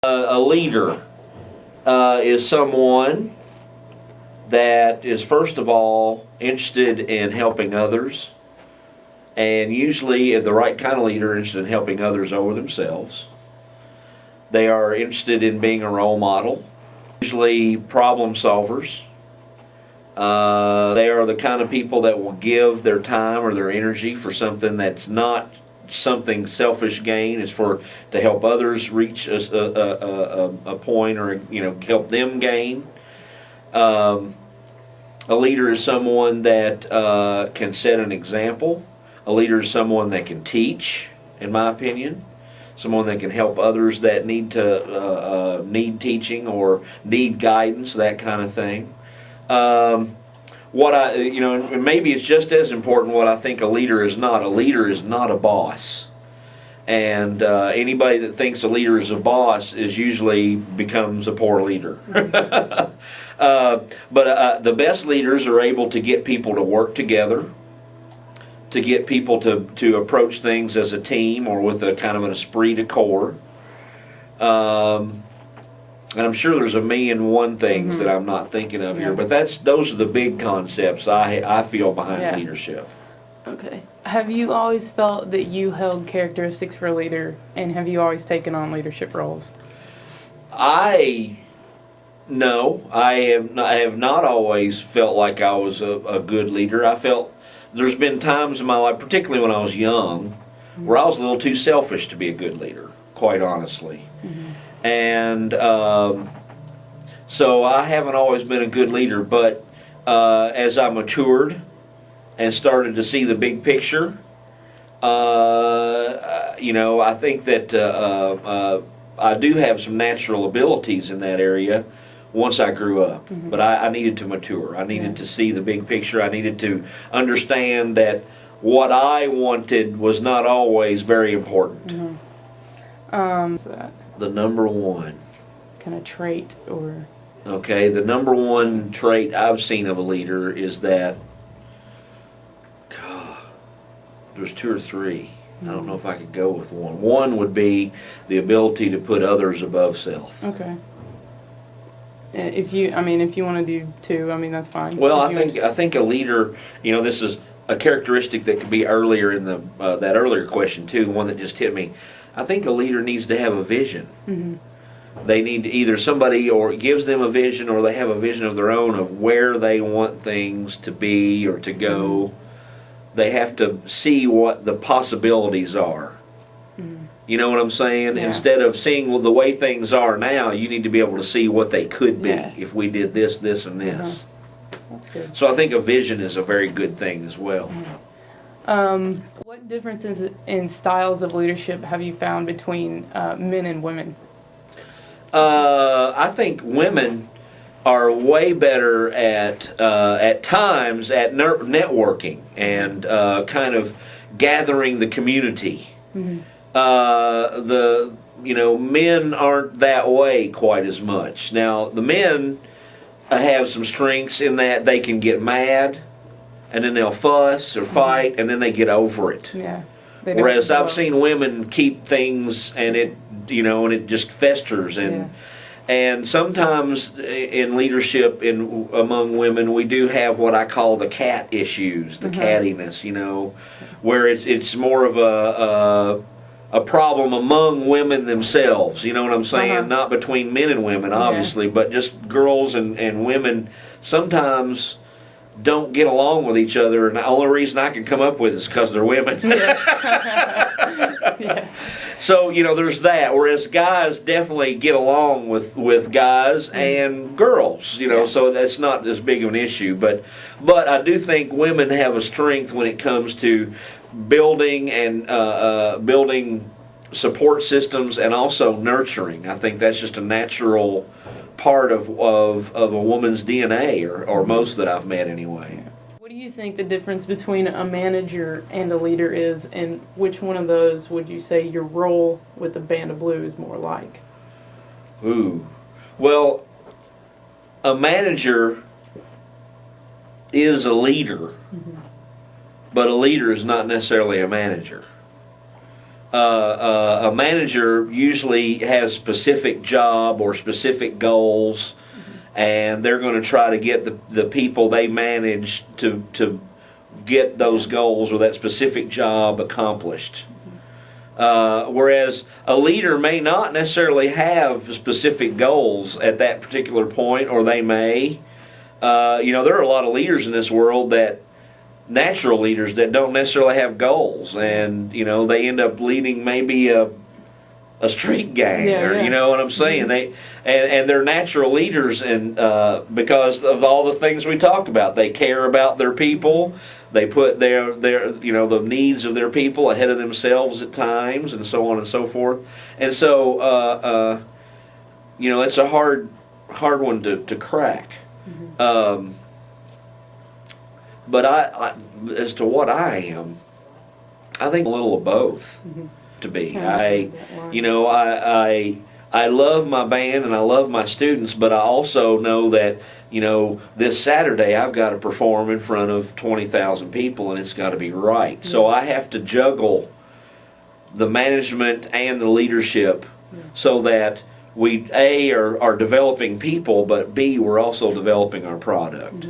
A leader is someone that is, first of all, interested in helping others, and usually the right kind of leader interested in helping others over themselves. They are interested in being a role model, usually problem solvers. They are the kind of people that will give their time or their energy for something that's not something selfish gain. It's to help others reach a point, or help them gain. A leader is someone that can set an example. A leader is someone that can teach, in my opinion. Someone that can help others that need teaching or need guidance, that kind of thing. And maybe it's just as important what I think a leader is not. A leader is not a boss. And anybody that thinks a leader is a boss usually becomes a poor leader. But the best leaders are able to get people to work together, to get people to approach things as a team or with a kind of an esprit de corps. And I'm sure there's a million and one things that I'm not thinking of here, but those are the big concepts I feel behind leadership. Okay. Have you always felt that you held characteristics for a leader, and have you always taken on leadership roles? No, I have not always felt like I was a good leader. I felt there's been times in my life, particularly when I was young, where I was a little too selfish to be a good leader, quite honestly. And so I haven't always been a good leader, but as I matured and started to see the big picture, I think that I do have some natural abilities in that area once I grew up. But I needed to mature. I needed to see the big picture. I needed to understand that what I wanted was not always very important. The number one kind of trait, or the number one trait I've seen of a leader is that there's two or three. I don't know if I could go with one. One would be the ability to put others above self. Okay. If you want to do two, that's fine. Well, I think a leader, this is a characteristic that could be earlier in that earlier question too, one that just hit me. I think a leader needs to have a vision. They need to either somebody or gives them a vision, or they have a vision of their own of where they want things to be or to go. They have to see what the possibilities are. You know what I'm saying? Yeah. Instead of seeing the way things are now, you need to be able to see what they could be if we did this, this, and this. That's good. So I think a vision is a very good thing as well. What differences in styles of leadership have you found between men and women? I think women are way better at times at networking and kind of gathering the community. Men aren't that way quite as much. Now the men have some strengths in that they can get mad, and then they'll fuss or fight, and then they get over it. Yeah. Whereas I've seen women keep things, and it just festers, and sometimes in leadership among women we do have what I call the cat issues, the cattiness, where it's more of a problem among women themselves. You know what I'm saying? Not between men and women, obviously, but just girls and women sometimes don't get along with each other, and the only reason I can come up with is because they're women. So there's that. Whereas guys definitely get along with guys and girls. So that's not as big of an issue. But I do think women have a strength when it comes to building and building support systems, and also nurturing. I think that's just a natural part of a woman's DNA, or most that I've met anyway. What do you think the difference between a manager and a leader is, and which one of those would you say your role with the Band of Blue is more like? Well, a manager is a leader, but a leader is not necessarily a manager. A manager usually has specific job or specific goals, and they're going to try to get the people they manage to get those goals or that specific job accomplished. Whereas a leader may not necessarily have specific goals at that particular point, or they may. There are a lot of leaders in this world natural leaders that don't necessarily have goals, and they end up leading maybe a street gang, you know what I'm saying? They and they're natural leaders, and because of all the things we talk about, they care about their people. They put their the needs of their people ahead of themselves at times, and so on and so forth. And so it's a hard one to crack. But I, as to what I am, I think a little of both. To be, I love my band and I love my students, but I also know that this Saturday I've got to perform in front of 20,000 people, and it's got to be right. So I have to juggle the management and the leadership so that we are developing people, but B, we're also developing our product.